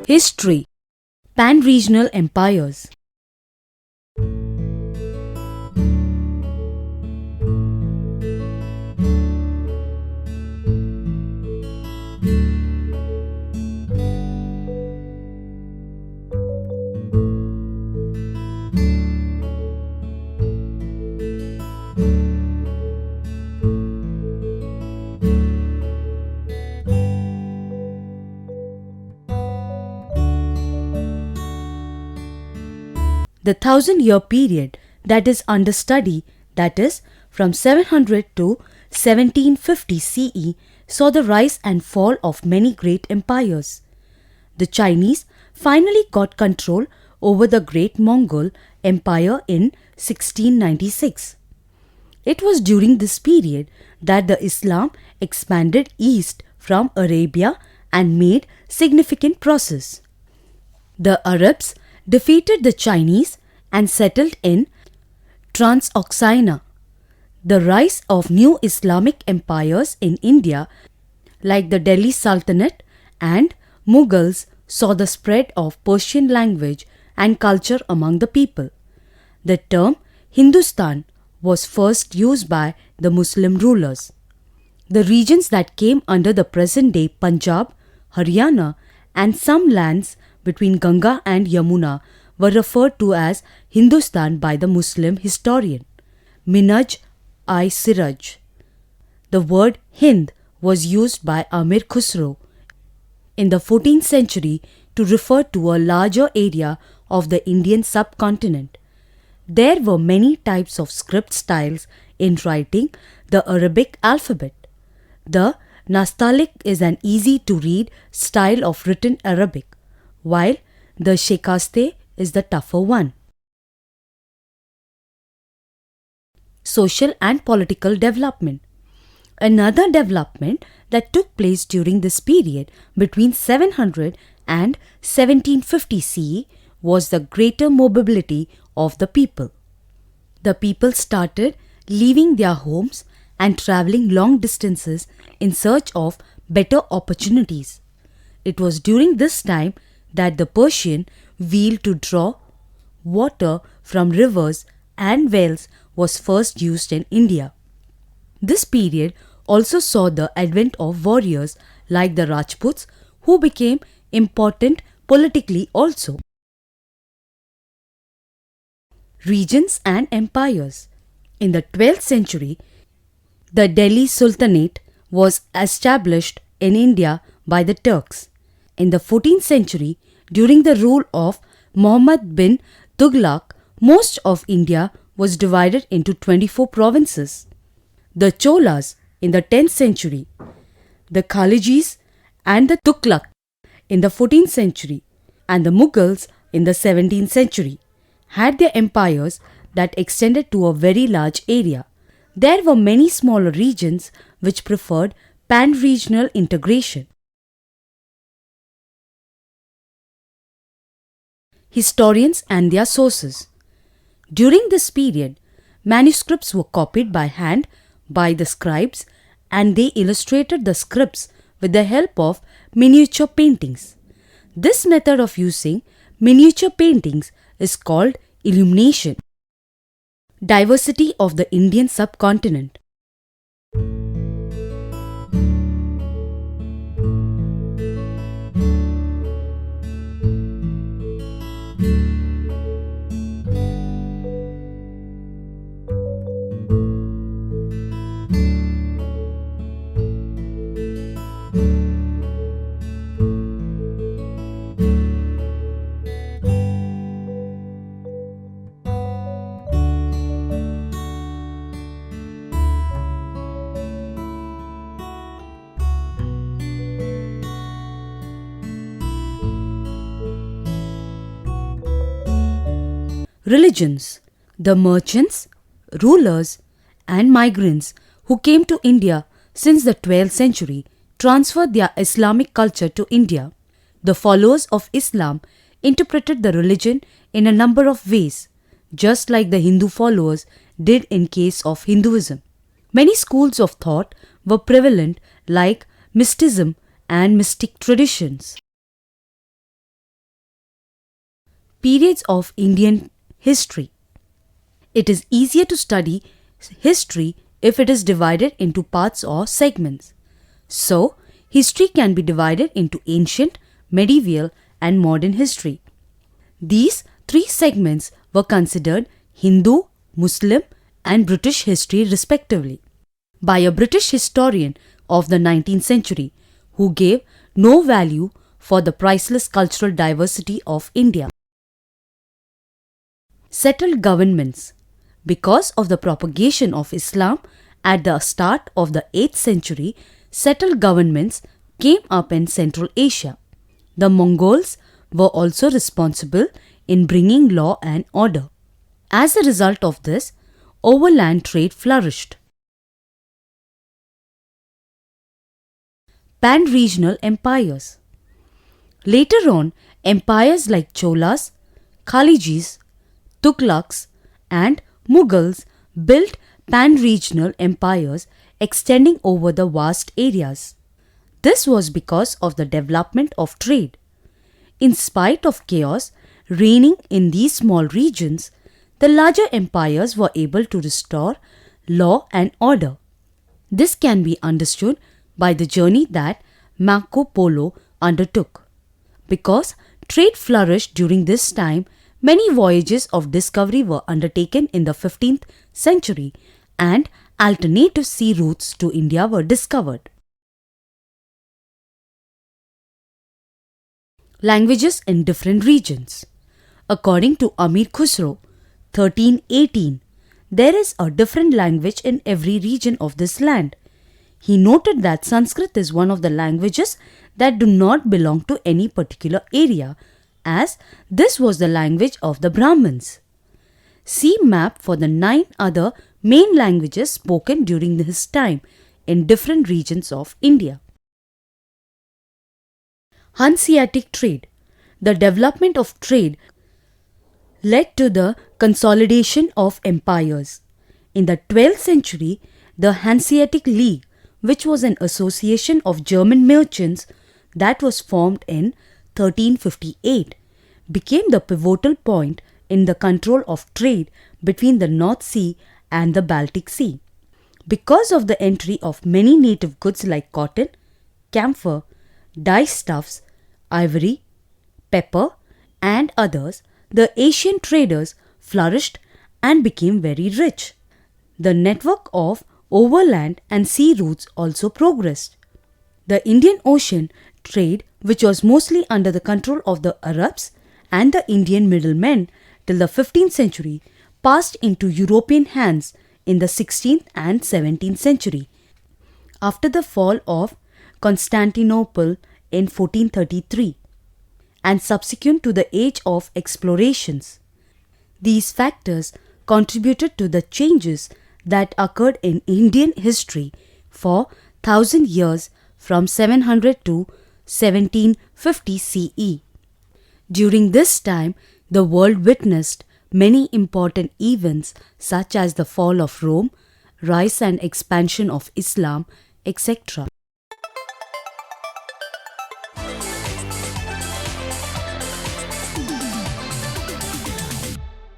History. Pan-regional empires. The 1,000-year period that is under study, that is, from 700 to 1750 CE, saw the rise and fall of many great empires. The Chinese finally got control over the Great Mongol Empire in 1696. It was during this period that the Islam expanded east from Arabia and made significant progress. The Arabs defeated the Chinese and settled in Transoxania. The rise of new Islamic empires in India, like the Delhi Sultanate and Mughals, saw the spread of Persian language and culture among the people. The term Hindustan was first used by the Muslim rulers. The regions that came under the present-day Punjab, Haryana, and some lands between Ganga and Yamuna were referred to as Hindustan by the Muslim historian Minhaj-i-Siraj. The word Hind was used by Amir Khusro in the 14th century to refer to a larger area of the Indian subcontinent. There were many types of script styles in writing the Arabic alphabet. The Nastaliq is an easy-to-read style of written Arabic, while the Shikaste is the tougher one. Social and political development. Another development that took place during this period between 700 and 1750 CE was the greater mobility of the people. The people started leaving their homes and traveling long distances in search of better opportunities. It was during this time that the Persian wheel to draw water from rivers and wells was first used in India. This period also saw the advent of warriors like the Rajputs, who became important politically also. Regions and empires. In the 12th century, the Delhi Sultanate was established in India by the Turks. In the 14th century, during the rule of Muhammad bin Tughlaq, most of India was divided into 24 provinces. The Cholas in the 10th century, the Khalijis and the Tughlaq in the 14th century, and the Mughals in the 17th century had their empires that extended to a very large area. There were many smaller regions which preferred pan-regional integration. Historians and their sources. During this period, manuscripts were copied by hand by the scribes, and they illustrated the scripts with the help of miniature paintings. This method of using miniature paintings is called illumination. Diversity of the Indian subcontinent. Religions. The merchants, rulers, and migrants who came to India since the 12th century transferred their Islamic culture to India. The followers of Islam interpreted the religion in a number of ways, just like the Hindu followers did in case of Hinduism. Many schools of thought were prevalent, like mysticism and mystic traditions. periods of Indian history. It is easier to study history if it is divided into parts or segments. So, history can be divided into ancient, medieval, and modern history. These three segments were considered Hindu, Muslim, and British history respectively by a British historian of the 19th century who gave no value for the priceless cultural diversity of India. Settled governments. Because of the propagation of Islam at the start of the 8th century, settled governments came up in Central Asia. The Mongols were also responsible in bringing law and order. As a result of this, overland trade flourished. Pan-regional empires. Later on, empires like Cholas, Khalijis, Tughlaqs, and Mughals built pan-regional empires extending over the vast areas. This was because of the development of trade. In spite of chaos reigning in these small regions, the larger empires were able to restore law and order. This can be understood by the journey that Marco Polo undertook. Because trade flourished during this time, many voyages of discovery were undertaken in the 15th century and alternative sea routes to India were discovered. Languages in different regions. According to Amir Khusro, 1318, there is a different language in every region of this land. He noted that Sanskrit is one of the languages that do not belong to any particular area, as this was the language of the Brahmins. See map for the 9 other main languages spoken during his time in different regions of India. Hanseatic trade. The development of trade led to the consolidation of empires. In the 12th century, the Hanseatic League, which was an association of German merchants that was formed in 1358, became the pivotal point in the control of trade between the North Sea and the Baltic Sea. Because of the entry of many native goods like cotton, camphor, dye stuffs, ivory, pepper, and others, the Asian traders flourished and became very rich. The network of overland and sea routes also progressed. The Indian Ocean trade, which was mostly under the control of the Arabs and the Indian middlemen till the 15th century, passed into European hands in the 16th and 17th century. After the fall of Constantinople in 1433 and subsequent to the age of explorations, these factors contributed to the changes that occurred in Indian history for 1000 years from 700 to 1750 CE. During this time, the world witnessed many important events such as the fall of Rome, rise and expansion of Islam, etc.